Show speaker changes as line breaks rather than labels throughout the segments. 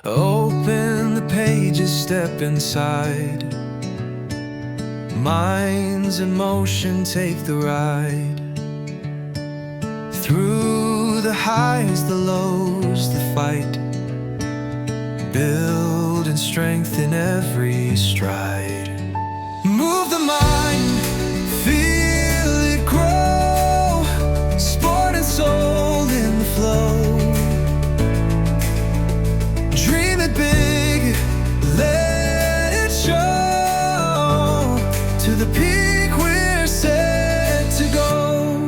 Open the pages, step inside. Minds in motion, take the ride. Through the highs, the lows, the fight. Build and strengthen every stride. Move the mind, feel it grow. Sport and soul in the flow. Dream it big, let it show. To the peak we're set to go.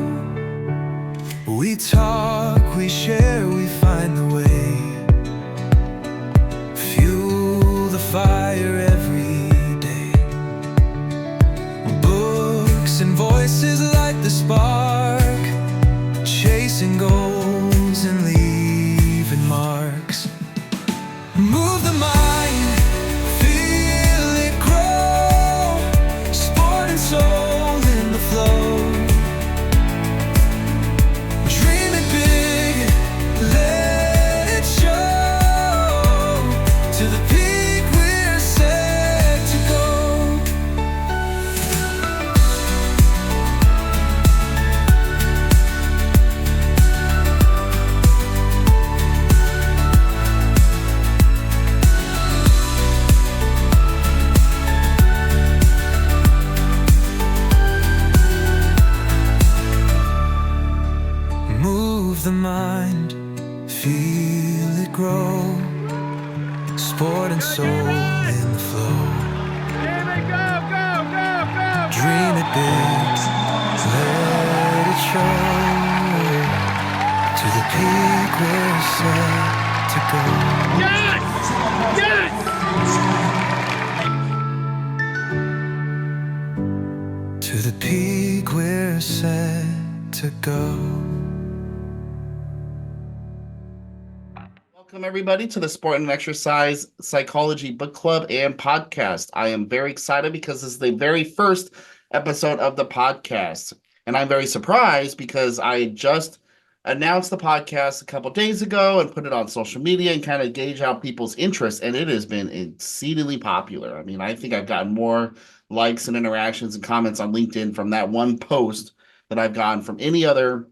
We talk, we share, we find the way. Fuel the fire every day. Books and voices light the spark. Chasing goals and leaving marks. Move the mind, feel it grow. Sport and soul in the flow. Dream it big, let it show. To the peak we're set to go. Move the mind, feel it grow. Sport and soul in the flow. Dream it big, let it show. To the peak we're set to go. To the peak we're set to go.
Welcome, everybody, to the Sport and Exercise Psychology Book Club and Podcast. I am very excited because this is the very first episode of the podcast. And I'm very surprised because I just announced the podcast a couple days ago and put it on social media and kind of gauge out people's interest. And it has been exceedingly popular. I mean, I think I've gotten more likes and interactions and comments on LinkedIn from that one post than I've gotten from any other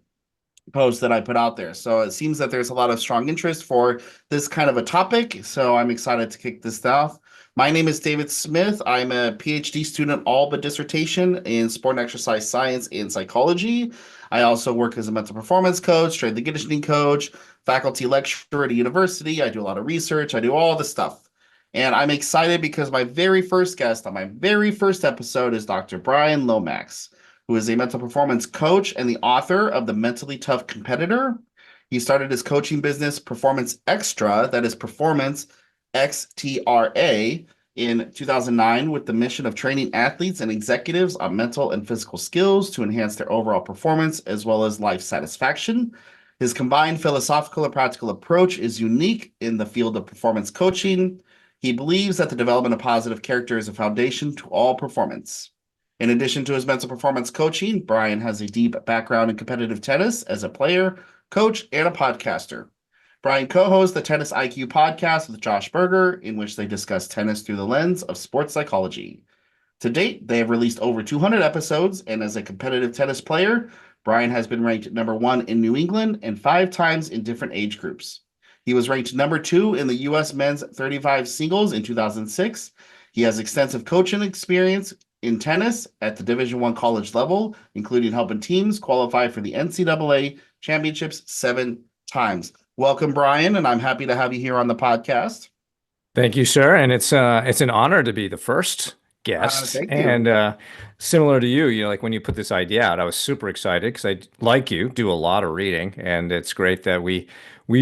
post that I put out there. So it seems that there's a lot of strong interest for this kind of a topic. So I'm excited to kick this off. My name is David Smith. I'm a PhD student, all but dissertation in sport and exercise science and psychology. I also work as a mental performance coach, strength and conditioning coach, faculty lecturer at a university. I do a lot of research. I do all the stuff. And I'm excited because my very first guest on my very first episode is Dr. Brian Lomax, who is a mental performance coach and the author of The Mentally Tough Competitor. He started his coaching business, Performance Extra, that is Performance XTRA, in 2009 with the mission of training athletes and executives on mental and physical skills to enhance their overall performance as well as life satisfaction. His combined philosophical and practical approach is unique in the field of performance coaching. He believes that the development of positive character is a foundation to all performance. In addition to his mental performance coaching, Brian has a deep background in competitive tennis as a player, coach, and a podcaster. Brian co-hosts the Tennis IQ podcast with Josh Berger, in which they discuss tennis through the lens of sports psychology. To date, they have released over 200 episodes, and as a competitive tennis player, Brian has been ranked number 1 in New England and 5 times in different age groups. He was ranked number 2 in the U.S. men's 35 singles in 2006. He has extensive coaching experience in tennis at the Division I college level, including helping teams qualify for the NCAA championships 7 times. Welcome, Brian, and I'm happy to have you here on the podcast.
Thank you, sir. And it's an honor to be the first guest.
Thank you.
And similar to you, like when you put this idea out, I was super excited because I, like you, do a lot of reading, and it's great that we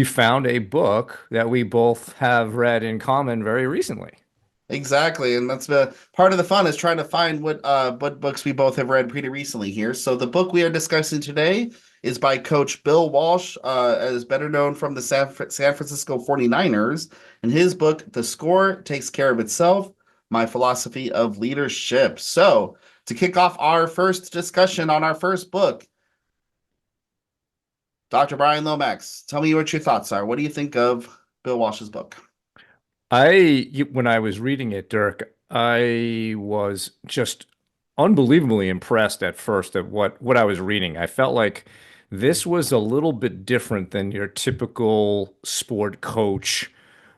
found a book that we both have read in common very recently.
Exactly, and that's the part of the fun is trying to find what books we both have read pretty recently here. So the book we are discussing today is by Coach Bill Walsh, as better known from the San Francisco 49ers, and his book, The Score Takes Care of Itself, My Philosophy of Leadership. So to kick off our first discussion on our first book, Dr. Brian Lomax, tell me what your thoughts are. What do you think of Bill Walsh's book?
When I was reading it, Dirk, I was just unbelievably impressed at first at what I was reading. I felt like this was a little bit different than your typical sport coach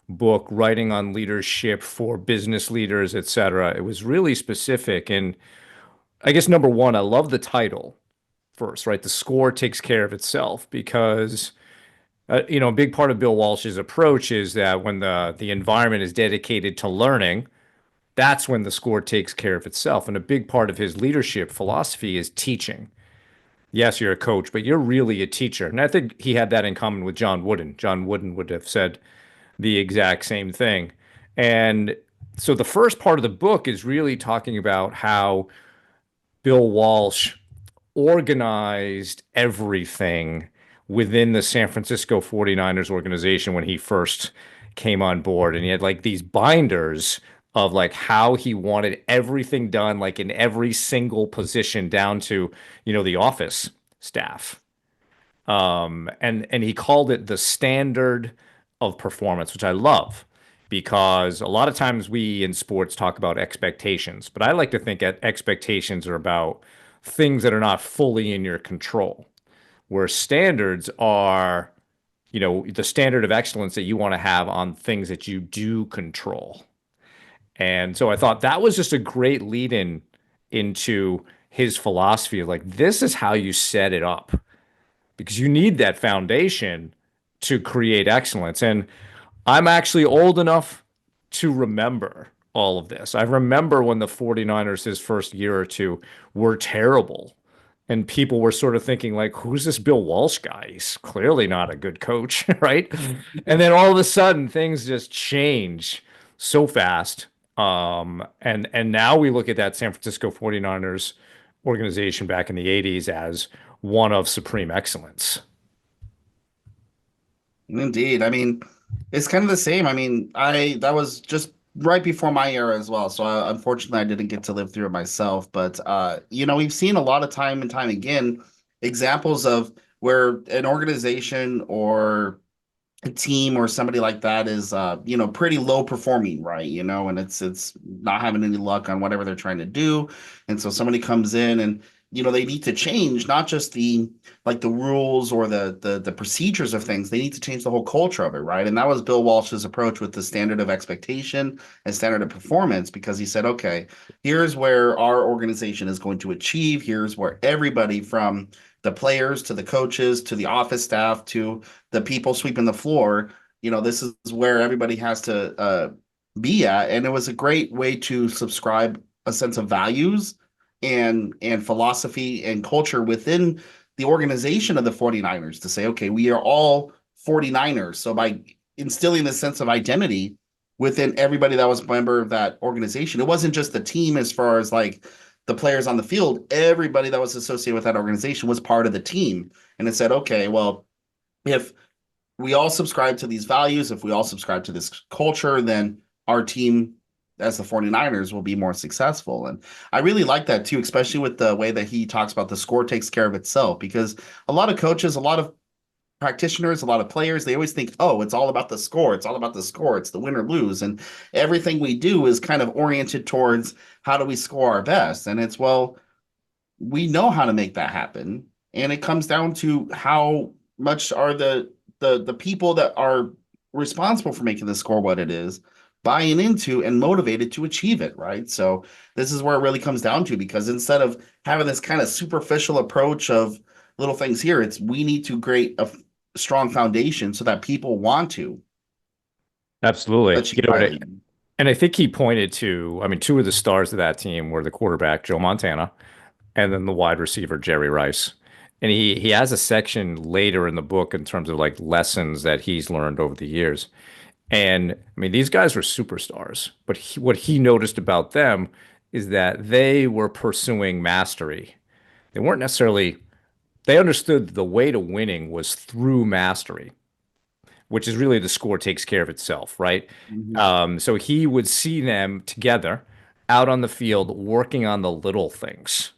book writing on leadership for business leaders, etc. It was really specific. And I guess number one, I love the title first, right? The score takes care of itself because a big part of Bill Walsh's approach is that when the environment is dedicated to learning, that's when the score takes care of itself. And a big part of his leadership philosophy is teaching. Yes, you're a coach, but you're really a teacher. And I think he had that in common with John Wooden. John Wooden would have said the exact same thing. And so the first part of the book is really talking about how Bill Walsh organized everything within the San Francisco 49ers organization when he first came on board. And he had like these binders of like how he wanted everything done, like in every single position down to, the office staff. And he called it the standard of performance, which I love because a lot of times we in sports talk about expectations, but I like to think that expectations are about things that are not fully in your control, where standards are, the standard of excellence that you want to have on things that you do control. And so I thought that was just a great lead in into his philosophy of like, this is how you set it up because you need that foundation to create excellence. And I'm actually old enough to remember all of this. I remember when the 49ers, his first year or two, were terrible. And people were sort of thinking, like, who's this Bill Walsh guy? He's clearly not a good coach, right? And then all of a sudden, things just change so fast. And now we look at that San Francisco 49ers organization back in the 80s as one of supreme excellence.
Indeed. I mean, it's kind of the same. I mean, I that was just right before my era as well. So unfortunately, I didn't get to live through it myself. But we've seen a lot of time and time again examples of where an organization or a team or somebody like that is pretty low performing, right, and it's not having any luck on whatever they're trying to do, and so somebody comes in and they need to change not just the rules or the procedures of things. They need to change the whole culture of it, right? And that was Bill Walsh's approach with the standard of expectation and standard of performance, because he said, okay, here's where our organization is going to achieve. Here's where everybody from the players to the coaches to the office staff to the people sweeping the floor, this is where everybody has to be at. And it was a great way to subscribe a sense of values and philosophy and culture within the organization of the 49ers to say, okay, we are all 49ers. So by instilling this sense of identity within everybody that was a member of that organization, it wasn't just the team as far as like the players on the field. Everybody that was associated with that organization was part of the team. And it said, okay, well, if we all subscribe to these values, if we all subscribe to this culture, then our team as the 49ers will be more successful. And I really like that too, especially with the way that he talks about the score takes care of itself, because a lot of coaches, a lot of practitioners, a lot of players, they always think, oh, it's all about the score. It's all about the score. It's the win or lose. And everything we do is kind of oriented towards how do we score our best? And it's, well, we know how to make that happen. And it comes down to how much are the people that are responsible for making the score what it is buying into and motivated to achieve it, right? So this is where it really comes down to, because instead of having this kind of superficial approach of little things here, it's we need to create a strong foundation so that people want to
Absolutely.
achieve highly.
And I think he pointed to, I mean, two of the stars of that team were the quarterback, Joe Montana, and then the wide receiver, Jerry Rice. And he has a section later in the book in terms of like lessons that he's learned over the years. And I mean, these guys were superstars, but what he noticed about them is that they were pursuing mastery. They weren't necessarily, they understood the way to winning was through mastery, which is really the score takes care of itself, right?
Mhm.
So he would see them together out on the field working on the little things,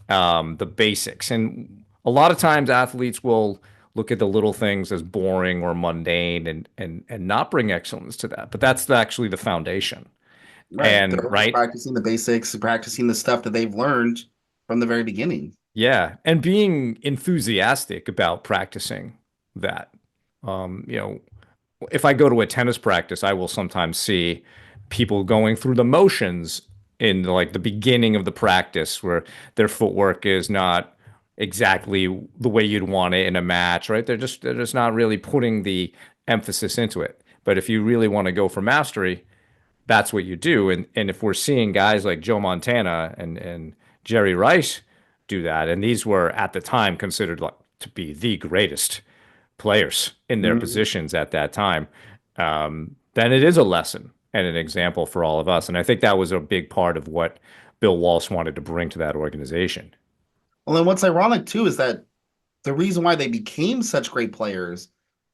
the basics. And a lot of times athletes will look at the little things as boring or mundane and not bring excellence to that. But that's actually the foundation.
Right.
And
They're always
right,
practicing the basics, practicing the stuff that they've learned from the very beginning.
yeah, and being enthusiastic about practicing that. You know, if I go to a tennis practice, I will sometimes see people going through the motions in like the beginning of the practice where their footwork is not exactly the way you'd want it in a match, right? They're just not really putting the emphasis into it. But if you really want to go for mastery, that's what you do. And if we're seeing guys like Joe Montana and Jerry Rice do that, and these were at the time considered like to be the greatest players in their
Mhm.
positions at that time, then it is a lesson and an example for all of us. And I think that was a big part of what Bill Walsh wanted to bring to that organization.
Well, then what's ironic too is that the reason why they became such great players,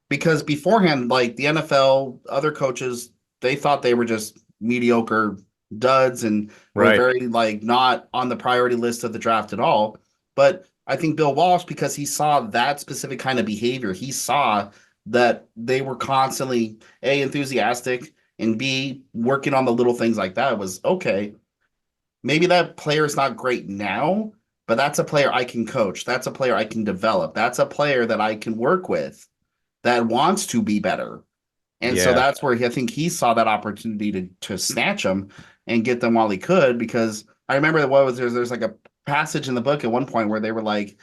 because beforehand, like the NFL, other coaches, they thought they were just mediocre duds and were
Right.
very like not on the priority list of the draft at all. But I think Bill Walsh, because he saw that specific kind of behavior, he saw that they were constantly A, enthusiastic, and B, working on the little things like that was okay. Maybe that player is not great now, but that's a player I can coach. That's a player I can develop. That's a player that I can work with that wants to be better. And so
Yeah.
that's where I think he saw that opportunity to snatch them and get them while he could. Because I remember what was there's like a passage in the book at one point where they were like,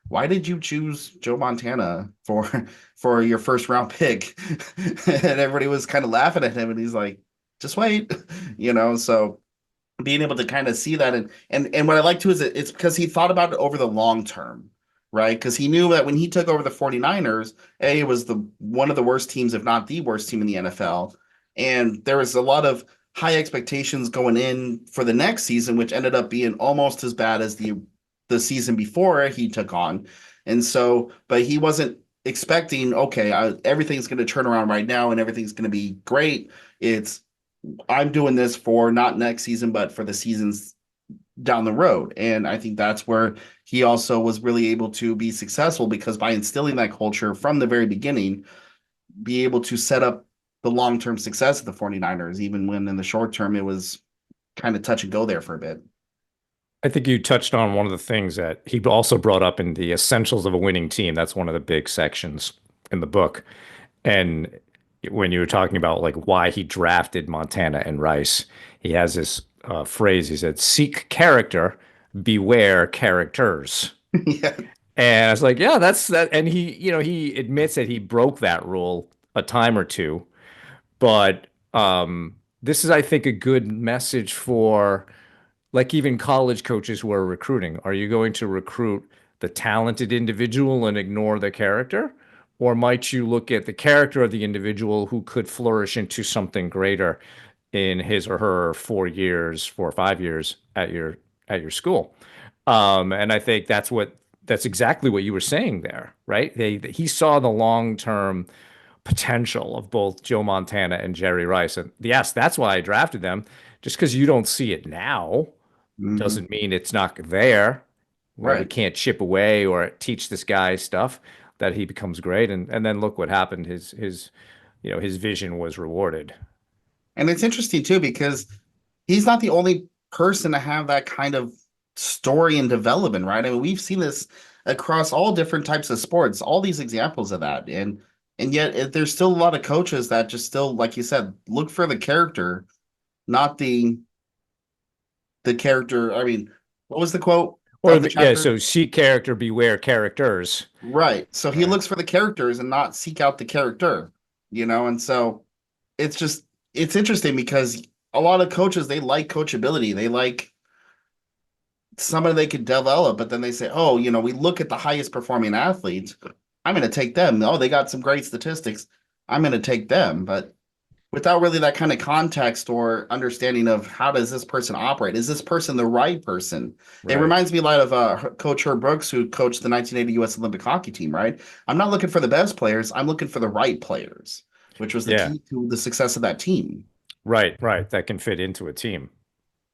"Why did you choose Joe Montana for your first round pick?" And everybody was kind of laughing at him, and he's like, "Just wait," you know. So being able to kind of see that and what I like too is it's because he thought about it over the long term, right? Because he knew that when he took over the 49ers, it was the one of the worst teams, if not the worst team in the NFL. And there was a lot of high expectations going in for the next season, which ended up being almost as bad as the season before he took on. And so, but he wasn't expecting, okay, everything's going to turn around right now and everything's going to be great. It's I'm doing this for not next season, but for the seasons down the road. And I think that's where he also was really able to be successful because by instilling that culture from the very beginning, be able to set up the long term success of the 49ers, even when in the short term it was kind of touch and go there for a bit.
I think you touched on one of the things that he also brought up in the essentials of a winning team. That's one of the big sections in the book. And when you were talking about like why he drafted Montana and Rice, he has this phrase. He said, "Seek character, beware characters."
Yeah.
And I was like, "Yeah, that's that." And he admits that he broke that rule a time or two. But this is, I think, a good message for like even college coaches who are recruiting. Are you going to recruit the talented individual and ignore the character? Or might you look at the character of the individual who could flourish into something greater in his or her 4 years, 4 or 5 years at your school? And I think that's exactly what you were saying there, right? He saw the long-term potential of both Joe Montana and Jerry Rice. And yes, that's why I drafted them. Just because you don't see it now
Mhm.
doesn't mean it's not there. We
Right.
can't chip away or teach this guy stuff that he becomes great. And then look what happened. His vision was rewarded.
And it's interesting too because he's not the only person to have that kind of story and development, right? I mean, we've seen this across all different types of sports, all these examples of that. And yet there's still a lot of coaches that just still, like you said, look for the character, not the character. I mean, what was the quote
Or
of the
yeah,
chapter?
so seek character, beware characters.
Right. So he
Yeah.
looks for the characters and not seek out the character, and so it's just it's interesting because a lot of coaches they like coachability. They like somebody they could develop, but then they say, oh, we look at the highest performing athletes. I'm going to take them. Oh, they got some great statistics. I'm going to take them. But without really that kind of context or understanding of how does this person operate? Is this person the right person? It
Right.
reminds me a lot of Coach Herb Brooks, who coached the 1980 U.S. Olympic hockey team, right? I'm not looking for the best players. I'm looking for the right players, which was the
Yeah.
key to the success of that team.
Right. Right. That can fit into a team.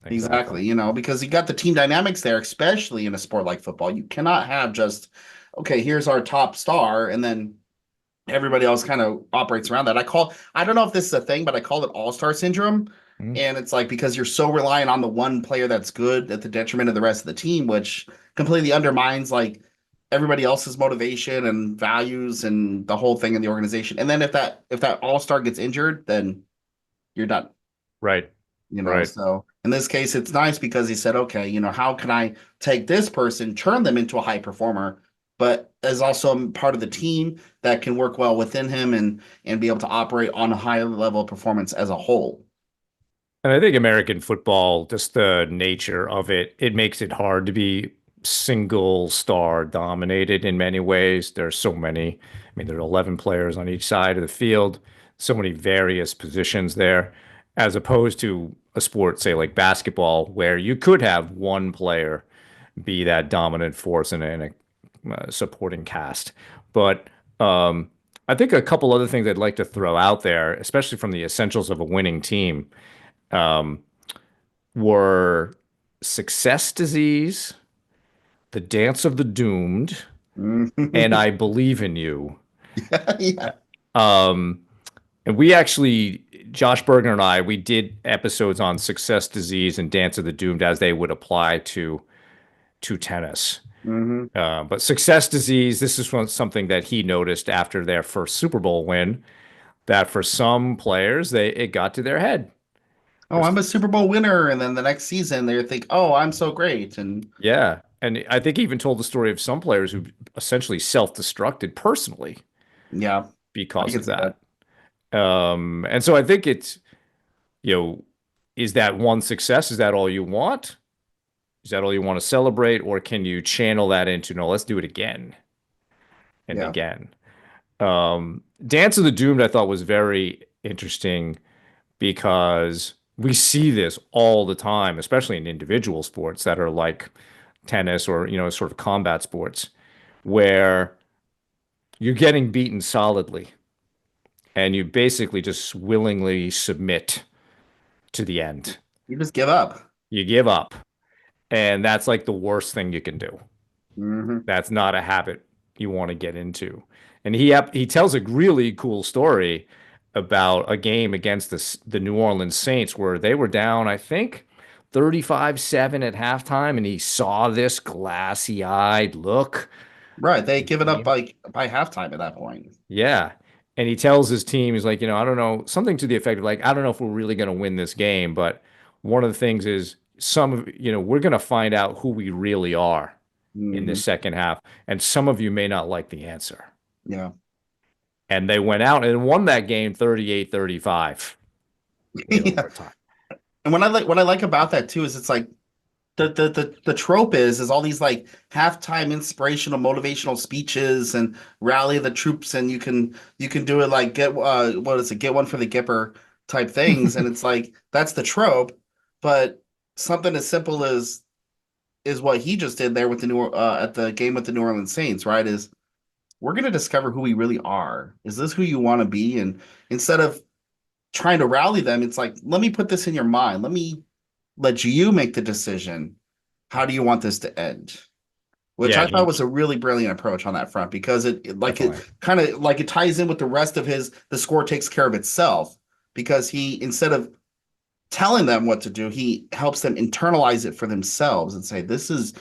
Exactly.
Exactly, because you got the team dynamics there, especially in a sport like football. You cannot have just okay, here's our top star, and then everybody else kind of operates around that. I don't know if this is a thing, but I call it all-star syndrome.
Mm.
And it's like because you're so reliant on the one player that's good at the detriment of the rest of the team, which completely undermines like everybody else's motivation and values and the whole thing in the organization. And then if that all-star gets injured, then you're done.
Right. Right.
So in this case, it's nice because he said, okay, how can I take this person, turn them into a high performer, but as also part of the team that can work well within him and be able to operate on a high level of performance as a whole.
And I think American football, just the nature of it, it makes it hard to be single star dominated in many ways. There's so many. I mean, there are 11 players on each side of the field, so many various positions there, as opposed to a sport, say like basketball, where you could have one player be that dominant force in a supporting cast. But I think a couple other things I'd like to throw out there, especially from the essentials of a winning team, um, were Success Disease, The Dance of the Doomed, and
Mhm.
I Believe in You.
Yeah.
Um, and we actually, Josh Bergner and I, we did episodes on Success Disease and Dance of the Doomed as they would apply to tennis.
Hmm.
But Success Disease, this is something that he noticed after their first Super Bowl win, that for some players, it got to their head.
Oh,
There's
I'm a Super Bowl winner. And then the next season they think, oh, I'm so great. And
Yeah. And I think he even told the story of some players who essentially self-destructed personally
yeah, I
because
can
of
see that.
that. And so I think it's, you know, is that one success? Is that all you want? Is that all you want to celebrate? Or can you channel that into, no, let's do it again and
Yeah.
again? Dance of the Doomed, I thought was very interesting because we see this all the time, especially in individual sports that are like tennis or, sort of combat sports, where you're getting beaten solidly and you basically just willingly submit to the end.
You just give up.
You give up. And that's like the worst thing you can do.
Hmm.
That's not a habit you want to get into. And he tells a really cool story about a game against the New Orleans Saints where they were down, I think, 35-7 at halftime, and he saw this glassy-eyed look.
Right. They give it up by halftime at that point.
Yeah. And he tells his team, he's like, I don't know, something to the effect of like, I don't know if we're really going to win this game, but one of the things is we're going to find out who we really are in the
Hmm.
second half. And some of you may not like the answer.
Yeah.
And they went out and won that game 38-35 in
Yeah.
overtime.
And what I like about that too is it's like the trope is all these like halftime inspirational motivational speeches and rally the troops and you can do it like get what is it, get one for the Gipper type things, and it's like that's the trope, but something as simple as what he just did there with the New at the game with the New Orleans Saints, right? Is we're going to discover who we really are. Is this who you want to be? And instead of trying to rally them, it's like, let me put this in your mind. Let me let you make the decision. How do you want this to end? Which
Yeah,
I thought
he
was a really brilliant approach on that front because it
definitely.
kind of like it ties in with the rest of the score takes care of itself because he instead of telling them what to do, he helps them internalize it for themselves and say, this is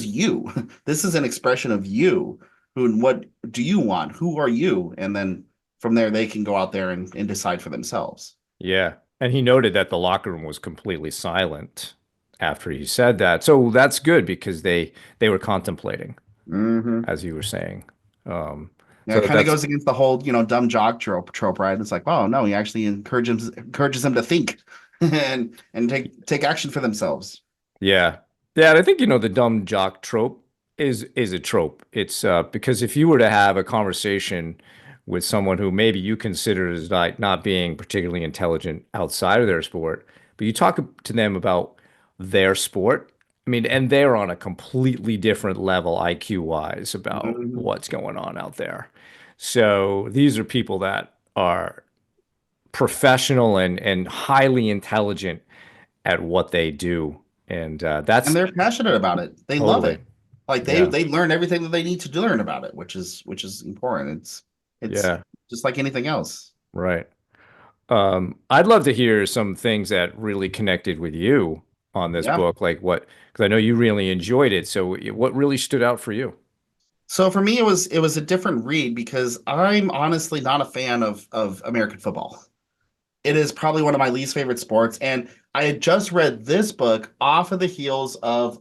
you. This is an expression of you. Who what do you want? Who are you? And then from there they can go out there and decide for themselves.
Yeah. And he noted that the locker room was completely silent after he said that. So that's good because they were contemplating,
Hmm.
as you were saying.
Yeah, it
So
kind of
that's
goes against the whole, dumb jock trope, right? It's like, oh no, he actually encourages them to think and take action for themselves.
Yeah. Yeah, and I think the dumb jock trope is a trope. It's because if you were to have a conversation with someone who maybe you consider as not being particularly intelligent outside of their sport, but you talk to them about their sport, I mean, and they're on a completely different level IQ wise about
Mhm.
what's going on out there. So these are people that are professional and highly intelligent at what they do. And
And
that's
they're passionate about it. They love
totally,
it. Like
Yeah.
they learn everything that they need to learn about it, which is important. It's
Yeah.
just like anything else.
Right. I'd love to hear some things that really connected with you on this
Yeah.
book, like what, because I know you really enjoyed it. So what really stood out for you?
So for me, it was a different read because I'm honestly not a fan of American football. It is probably one of my least favorite sports, and I had just read this book off of the heels of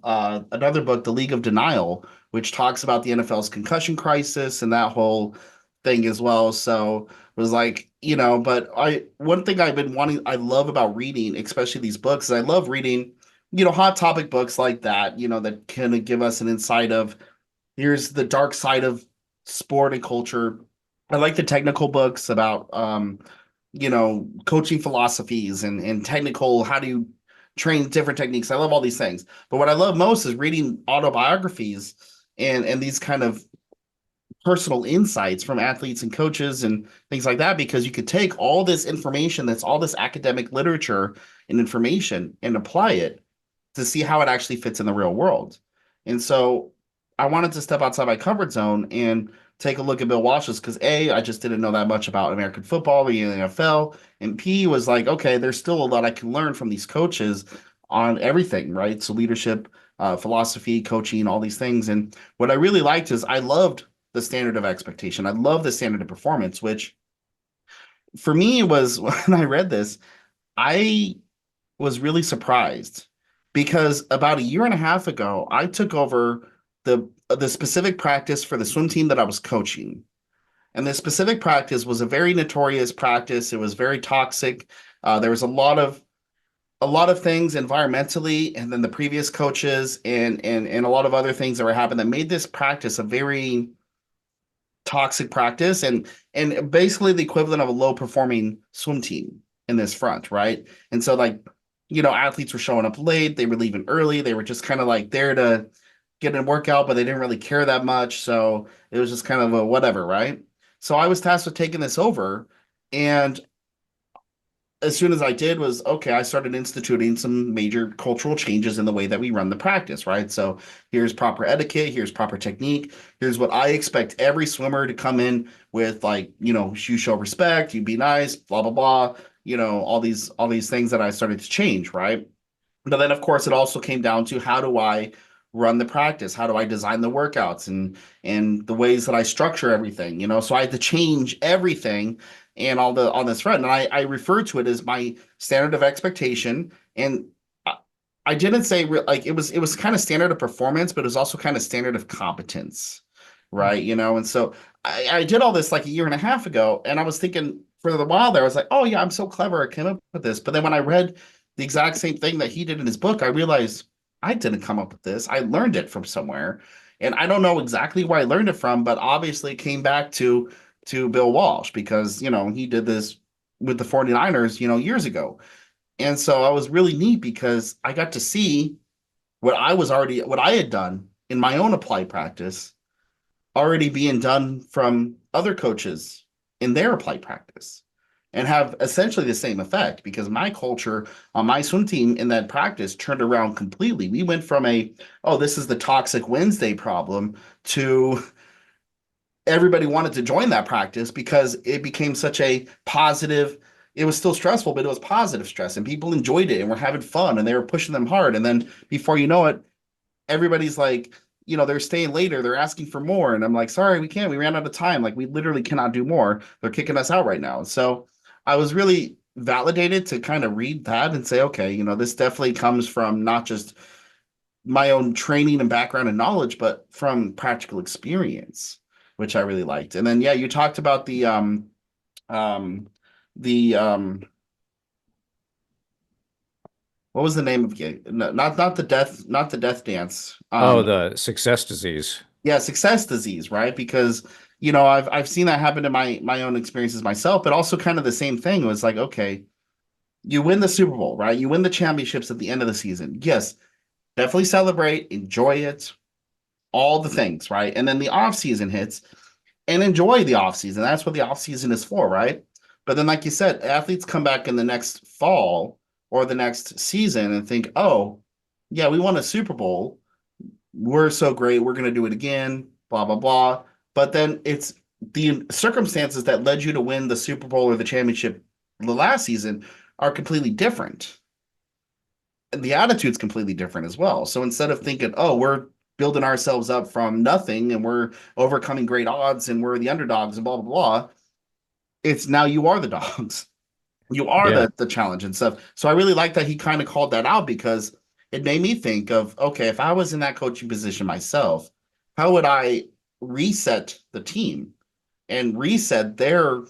another book, The League of Denial, which talks about the NFL's concussion crisis and that whole thing as well. So it was like, but I one thing I've been wanting, I love about reading, especially these books, is I love reading, hot topic books like that, that kind of give us an insight of here's the dark side of sport and culture. I like the technical books about coaching philosophies and technical how do you train different techniques. I love all these things. But what I love most is reading autobiographies and these kind of personal insights from athletes and coaches and things like that because you could take all this information that's all this academic literature and information and apply it to see how it actually fits in the real world. And so I wanted to step outside my comfort zone and take a look at Bill Walsh's because A, I just didn't know that much about American football, the NFL, and P was like, okay, there's still a lot I can learn from these coaches on everything, right? So leadership, philosophy, coaching, all these things. And what I really liked is I loved the standard of expectation. I love the standard of performance, which for me was when I read this, I was really surprised because about a year and a half ago, I took over the specific practice for the swim team that I was coaching. And this specific practice was a very notorious practice. It was very toxic. There was a lot of things environmentally, and then the previous coaches and a lot of other things that were happening that made this practice a very toxic practice and basically the equivalent of a low performing swim team in this front, right? And so like, athletes were showing up late, they were leaving early, they were just kind of like there to get a workout, but they didn't really care that much. So it was just kind of a whatever, right? So I was tasked with taking this over. And as soon as I did was okay, I started instituting some major cultural changes in the way that we run the practice, right? So here's proper etiquette, here's proper technique, here's what I expect every swimmer to come in with, like, you show respect, you be nice, blah blah blah, all these things that I started to change, right? But then of course it also came down to how do I run the practice? How do I design the workouts and the ways that I structure everything, So I had to change everything and all the on this front. And I refer to it as my standard of expectation. And I didn't say like it was kind of standard of performance, but it was also kind of standard of competence, right? And so I did all this like a year and a half ago, and I was thinking for a while there, I was like, oh yeah, I'm so clever, I came up with this. But then when I read the exact same thing that he did in his book, I realized I didn't come up with this. I learned it from somewhere. And I don't know exactly where I learned it from, but obviously it came back to Bill Walsh because, he did this with the 49ers, years ago. And so I was really neat because I got to see what I had done in my own applied practice already being done from other coaches in their applied practice and have essentially the same effect because my culture on my swim team in that practice turned around completely. We went from oh, this is the toxic Wednesday problem to everybody wanted to join that practice because it became such a positive. It was still stressful, but it was positive stress and people enjoyed it and were having fun and they were pushing them hard. And then before you know it, everybody's like, they're staying later, they're asking for more. And I'm like, sorry, we can't. We ran out of time. Like, we literally cannot do more. They're kicking us out right now. So I was really validated to kind of read that and say, okay, this definitely comes from not just my own training and background and knowledge, but from practical experience, which I really liked. And then, yeah, you talked about the what was the name of it? No, not the death dance.
Oh, the success disease.
Yeah, success disease, right? Because I've seen that happen in my own experiences myself, but also kind of the same thing was like, okay, you win the Super Bowl, right? You win the championships at the end of the season. Yes, definitely celebrate, enjoy it, all the things, right? And then the off season hits and enjoy the off season. That's what the off season is for, right? But then, like you said, athletes come back in the next fall or the next season and think, oh, yeah, we won a Super Bowl. we're so great, we're going to do it again, blah, blah, blah. But then it's the circumstances that led you to win the Super Bowl or the championship the last season are completely different. And the attitude's completely different as well. So instead of thinking, oh, we're building ourselves up from nothing and we're overcoming great odds and we're the underdogs and blah, blah, blah, it's now you are the dogs. You are
Yeah.
the challenge and stuff. So I really like that he kind of called that out because it made me think of, okay, if I was in that coaching position myself, how would I reset the team and reset their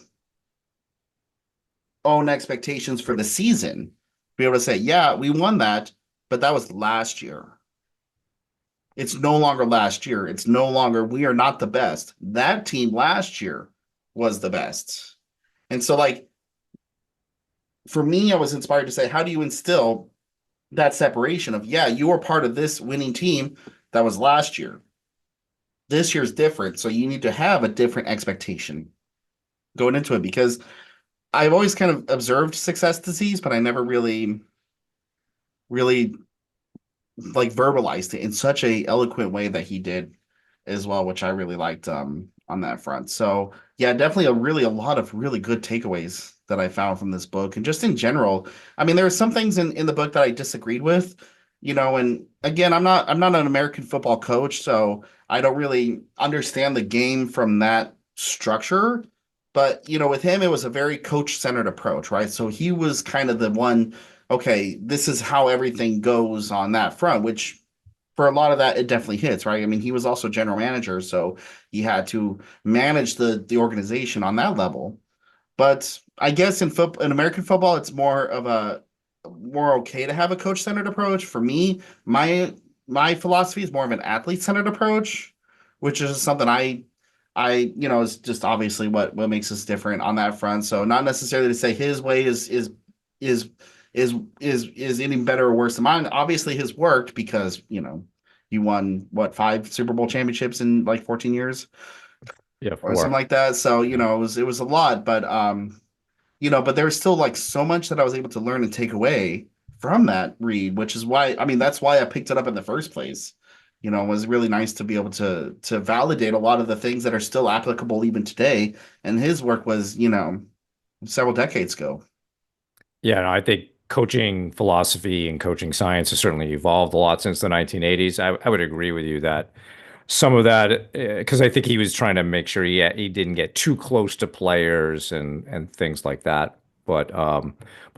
own expectations for the season? Be able to say, yeah, we won that, but that was last year. It's no longer last year. It's no longer, we are not the best. That team last year was the best. And so, like, for me, I was inspired to say, how do you instill that separation of, yeah, you were part of this winning team that was last year. This year's different. So you need to have a different expectation going into it because I've always kind of observed success disease, but I never really like verbalized it in such a eloquent way that he did as well, which I really liked on that front. So yeah, definitely a lot of really good takeaways that I found from this book. And just in general, I mean, there are some things in the book that I disagreed with, and again, I'm not an American football coach, so I don't really understand the game from that structure. But with him, it was a very coach-centered approach, right? So he was kind of the one, okay, this is how everything goes on that front, which for a lot of that, it definitely hits, right? I mean, he was also general manager, so he had to manage the organization on that level. But I guess in American football, it's more okay to have a coach centered approach. For me, my philosophy is more of an athlete centered approach, which is something I is just obviously what makes us different on that front. So not necessarily to say his way is is any better or worse than mine. Obviously, his worked because you won what 5 Super Bowl championships in like 14 years
Yeah,
or something
4.
like that. So it was a lot, but but there's still like so much that I was able to learn and take away from that read, which is why I mean that's why I picked it up in the first place. It was really nice to be able to validate a lot of the things that are still applicable even today. And his work was, several decades ago.
Yeah, no, I think coaching philosophy and coaching science has certainly evolved a lot since the 1980s. I would agree with you that some of that, because I think he was trying to make sure he didn't get too close to players and things like that. But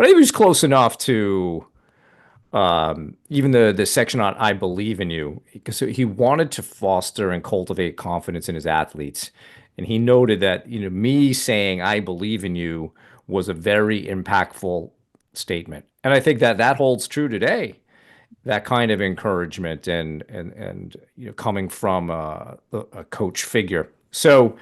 he was close enough to even the section on I believe in you, because he wanted to foster and cultivate confidence in his athletes. And he noted that, me saying I believe in you was a very impactful statement. And I think that that holds true today. That kind of encouragement and coming from a coach figure. So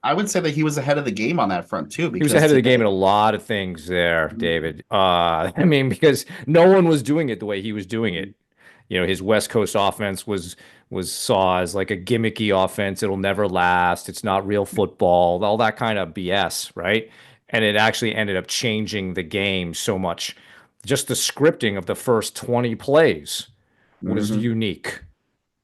I would say that he was ahead of the game on that front too,
he was
because
ahead of the game in
today,
a lot of things there, David. I mean, because no one was doing it the way he was doing it. His West Coast offense was saw as like a gimmicky offense. It'll never last. It's not real football. All that kind of BS, right? And it actually ended up changing the game so much. Just the scripting of the first 20 plays was
hmm
unique.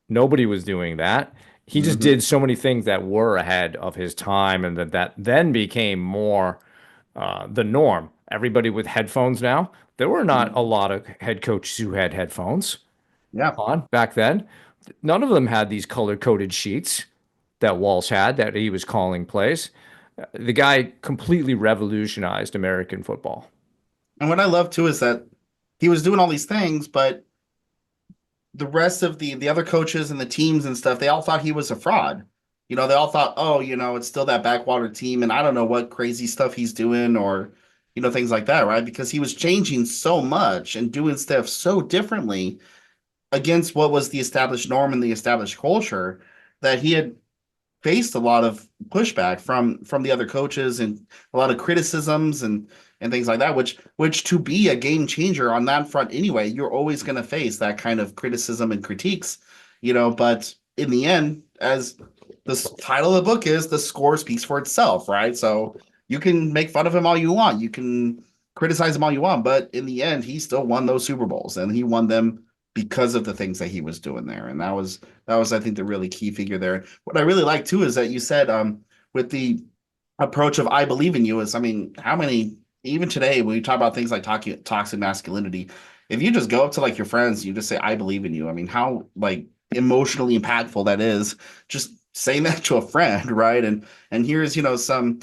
Nobody was doing that. He just
hmm
did so many things that were ahead of his time, and that then became more the norm. Everybody with headphones now. There were not a lot of head coaches who had headphones
yeah.
on back then. None of them had these color coded sheets that Walsh had that he was calling plays. The guy completely revolutionized American football.
And what I love too is that he was doing all these things, but the rest of the other coaches and the teams and stuff, they all thought he was a fraud. They all thought, oh, it's still that backwater team, and I don't know what crazy stuff he's doing or things like that, right? Because he was changing so much and doing stuff so differently against what was the established norm and the established culture that he had faced a lot of pushback from the other coaches and a lot of criticisms and things like that, which to be a game changer on that front anyway, you're always going to face that kind of criticism and critiques, but in the end, as the title of the book is, the score speaks for itself, right? So you can make fun of him all you want, you can criticize him all you want, but in the end, he still won those Super Bowls and he won them because of the things that he was doing there. And that was I think the really key figure there. What I really like too is that you said with the approach of I believe in you is, I mean, how many, even today when you talk about things like toxic masculinity, if you just go up to like your friends, you just say I believe in you. I mean, how like emotionally impactful that is, just saying that to a friend, right? And here's, some,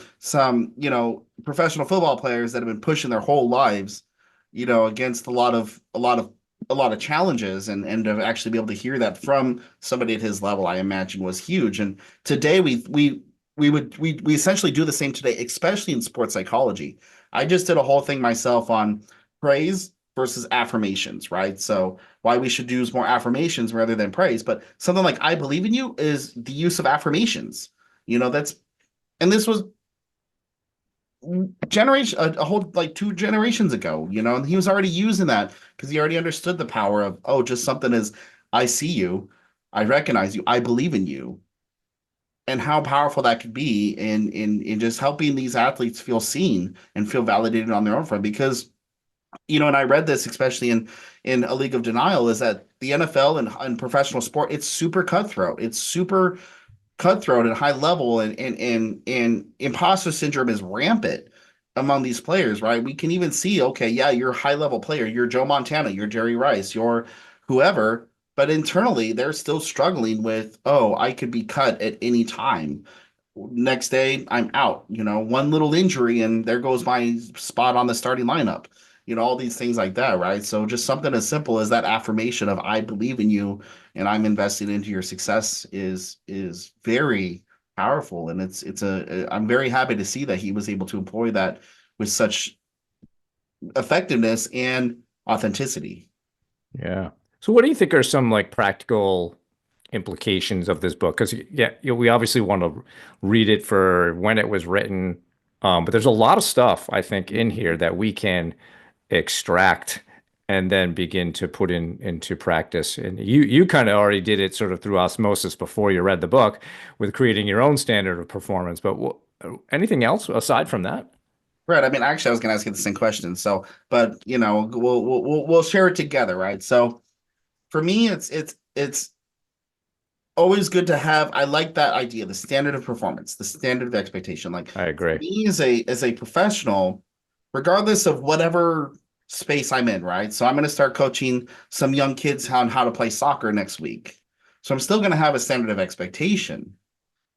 professional football players that have been pushing their whole lives, against a lot of challenges, and to actually be able to hear that from somebody at his level, I imagine was huge. And today we essentially do the same today, especially in sports psychology. I just did a whole thing myself on praise versus affirmations, right? So why we should use more affirmations rather than praise. But something like I believe in you is the use of affirmations. That's, and this was generation a whole like 2 generations ago, and he was already using that because he already understood the power of, oh, just something as I see you, I recognize you, I believe in you, and how powerful that could be in just helping these athletes feel seen and feel validated on their own front. Because and I read this especially in A League of Denial, is that the NFL and professional sport, it's super cutthroat. It's super cutthroat and high level, and imposter syndrome is rampant among these players, right? We can even see, okay, yeah, you're a high level player, you're Joe Montana, you're Jerry Rice, you're whoever, but internally they're still struggling with, oh, I could be cut at any time. Next day, I'm out. One little injury, and there goes my spot on the starting lineup. All these things like that, right? So just something as simple as that affirmation of I believe in you and I'm invested into your success is very powerful. And I'm very happy to see that he was able to employ that with such effectiveness and authenticity.
Yeah. So what do you think are some like practical implications of this book? Because yeah, we obviously want to read it for when it was written, but there's a lot of stuff I think in here that we can extract and then begin to put into practice. And you kind of already did it sort of through osmosis before you read the book with creating your own standard of performance. But anything else aside from that?
Right. I mean, actually, I was going to ask you the same question. So, but we'll share it together, right? So, for me, it's always good to have. I like that idea, the standard of performance, the standard of expectation. Like
I
for
agree.
me as a professional, regardless of whatever space I'm in, right? So I'm going to start coaching some young kids on how to play soccer next week. So I'm still going to have a standard of expectation,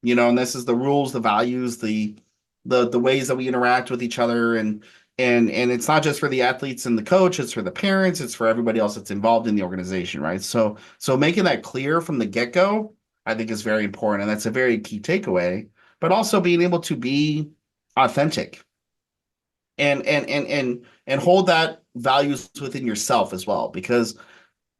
and this is the rules, the values, the ways that we interact with each other, and it's not just for the athletes and the coach, it's for the parents, it's for everybody else that's involved in the organization, right? So making that clear from the get-go, I think is very important, and that's a very key takeaway. But also being able to be authentic and hold that values within yourself as well. Because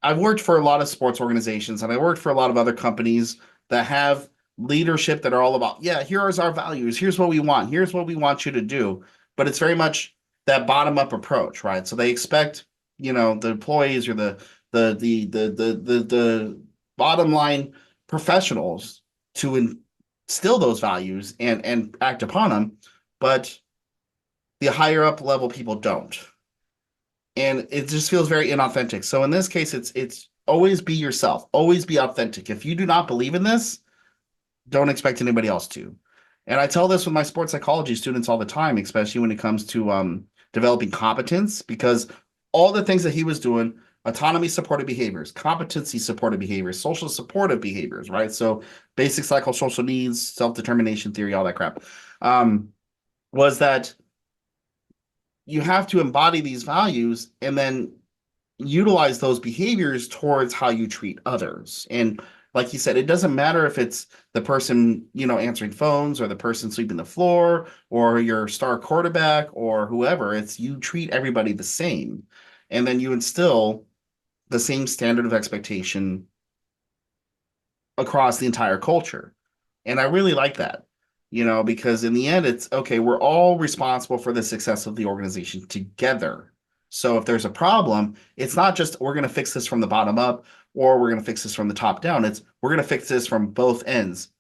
I've worked for a lot of sports organizations, and I worked for a lot of other companies that have leadership that are all about, yeah, here's our values, here's what we want, here's what we want you to do. But it's very much that bottom up approach, right? So they expect, the employees or the bottom line professionals to instill those values and act upon them, but the higher up level people don't. And it just feels very inauthentic. So in this case, it's always be yourself, always be authentic. If you do not believe in this, don't expect anybody else to. And I tell this with my sports psychology students all the time, especially when it comes to developing competence, because all the things that he was doing, autonomy supported behaviors, competency supported behaviors, social supportive behaviors, right? So basic psychosocial needs, self-determination theory, all that crap, was that you have to embody these values and then utilize those behaviors towards how you treat others. And like you said, it doesn't matter if it's the person, answering phones, or the person sweeping the floor, or your star quarterback, or whoever. It's you treat everybody the same. And then you instill the same standard of expectation across the entire culture. And I really like that, because in the end, it's okay, we're all responsible for the success of the organization together. So if there's a problem, it's not just we're going to fix this from the bottom up, or we're going to fix this from the top down. It's we're going to fix this from both ends,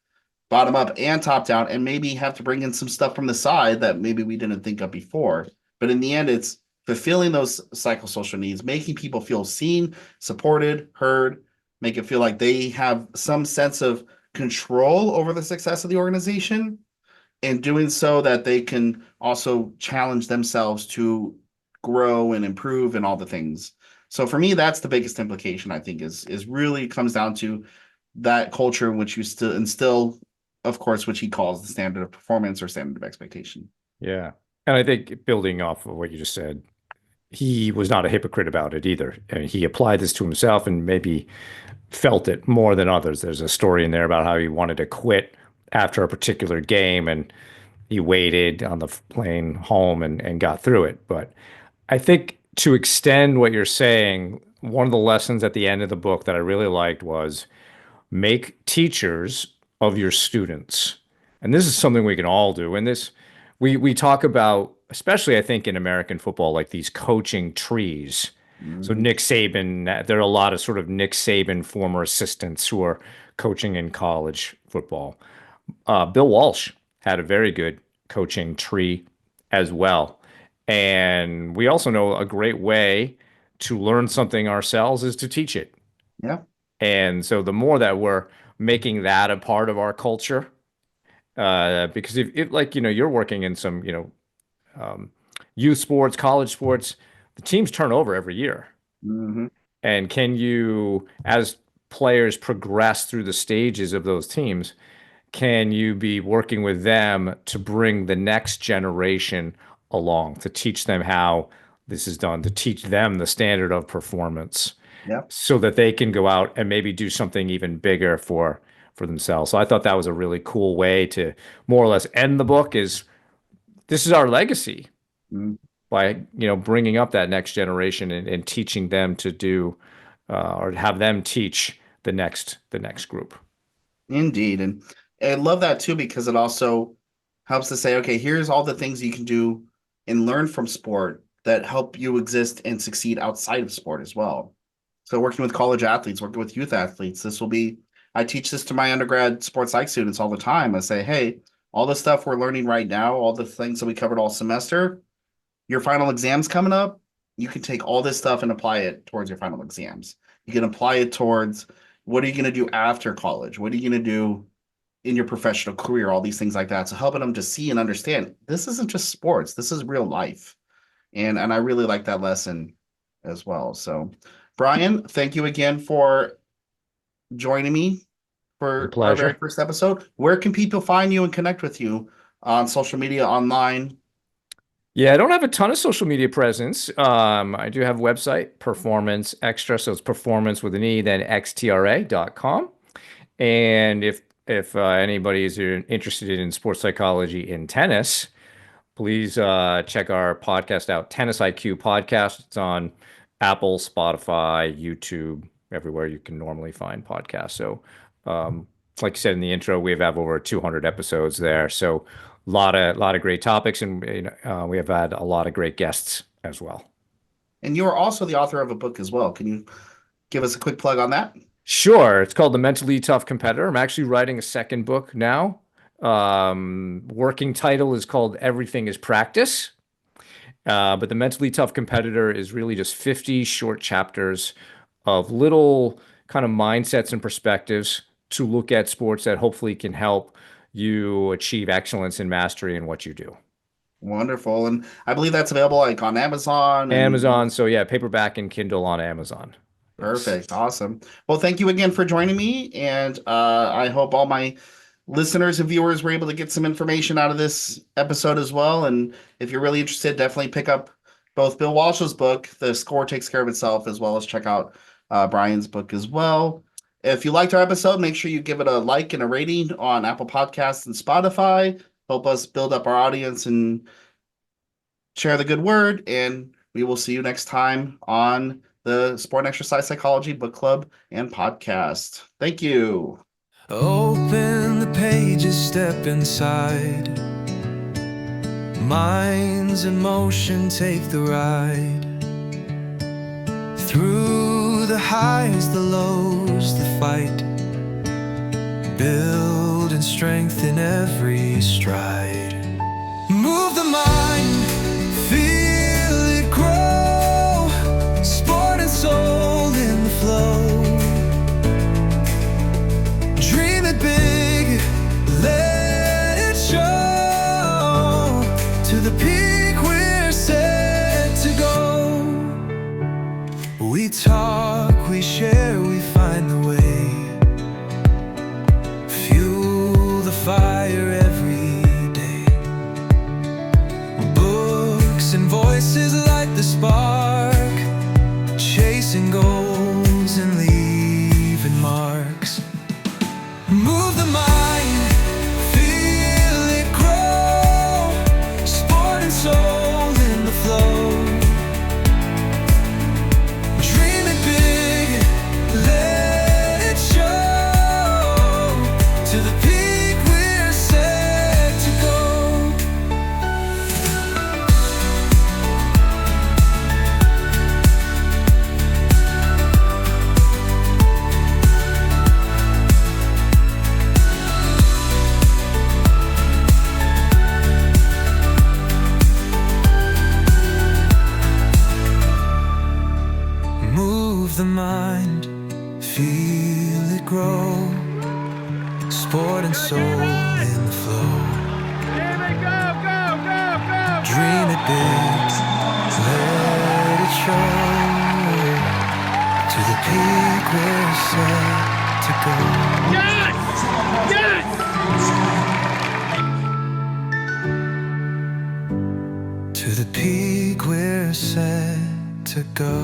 bottom up and top down, and maybe have to bring in some stuff from the side that maybe we didn't think of before. But in the end, it's fulfilling those psychosocial needs, making people feel seen, supported, heard, make it feel like they have some sense of control over the success of the organization, and doing so that they can also challenge themselves to grow and improve and all the things. So for me, that's the biggest implication, I think, is really comes down to that culture in which you still instill, of course, which he calls the standard of performance or standard of expectation.
Yeah. And I think building off of what you just said, he was not a hypocrite about it either. I mean, he applied this to himself and maybe felt it more than others. There's a story in there about how he wanted to quit after a particular game and he waited on the plane home and got through it. But I think to extend what you're saying, one of the lessons at the end of the book that I really liked was make teachers of your students. And this is something we can all do. And this, we talk about, especially I think in American football, like these coaching trees. So Nick Saban, there are a lot of sort of Nick Saban former assistants who are coaching in college football. Bill Walsh had a very good coaching tree as well. And we also know a great way to learn something ourselves is to teach it.
Yeah.
And so the more that we're making that a part of our culture, because if like, you're working in some, youth sports, college sports, the teams turn over every year.
Mm-hmm.
And can you, as players progress through the stages of those teams, can you be working with them to bring the next generation along, to teach them how this is done, to teach them the standard of performance,
Yeah.
so that they can go out and maybe do something even bigger for themselves. So I thought that was a really cool way to more or less end the book is this is our legacy by, bringing up that next generation and teaching them to do, or have them teach the next group.
Indeed. And I love that too, because it also helps to say, okay, here's all the things you can do and learn from sport that help you exist and succeed outside of sport as well. So working with college athletes, working with youth athletes, I teach this to my undergrad sports psych students all the time. I say, hey, all the stuff we're learning right now, all the things that we covered all semester, your final exams coming up, you can take all this stuff and apply it towards your final exams. You can apply it towards what are you going to do after college? What are you going to do in your professional career? All these things like that. So helping them to see and understand this isn't just sports. This is real life. And I really like that lesson as well. So Brian, thank you again for joining me for our very first episode. Where can people find you and connect with you on social media, online?
Yeah, I don't have a ton of social media presence. I do have a website, Performance Extra. So it's performance with an E, then xtra.com. And if anybody is interested in sports psychology in tennis, please check our podcast out, Tennis IQ Podcast. It's on Apple, Spotify, YouTube, everywhere you can normally find podcasts. So like you said in the intro, we have over 200 episodes there. So a lot of great topics, and we have had a lot of great guests as well.
And you are also the author of a book as well. Can you give us a quick plug on that?
Sure. It's called The Mentally Tough Competitor. I'm actually writing a second book now. Working title is called Everything is Practice. But The Mentally Tough Competitor is really just 50 short chapters of little kind of mindsets and perspectives to look at sports that hopefully can help you achieve excellence and mastery in what you do.
Wonderful. And I believe that's available like on Amazon.
Amazon. So yeah, paperback and Kindle on Amazon.
Perfect. Awesome. Well, thank you again for joining me. And I hope all my listeners and viewers were able to get some information out of this episode as well. And if you're really interested, definitely pick up both Bill Walsh's book, The Score Takes Care of Itself, as well as check out Brian's book as well. If you liked our episode, make sure you give it a like and a rating on Apple Podcasts and Spotify. Help us build up our audience and share the good word. And we will see you next time on the Sport and Exercise Psychology Book Club and Podcast. Thank you.
Open the pages, step inside. Minds in motion, take the ride. Through the highs, the lows, the fight. Build and strengthen every stride. Move the mind, feel it grow. We talk, we share, we find the way. Fuel the fire every day. Books and voices light the spark, chasing goals and leaving marks. Move the mind, feel it grow. Sport and soul in the flow. Dream it big, let it show. To the peak we're set to go. Move the mind, feel it grow. Sport and soul in the flow. Dream it big, let it show. To the peak we're set to go. To the peak we're set to go.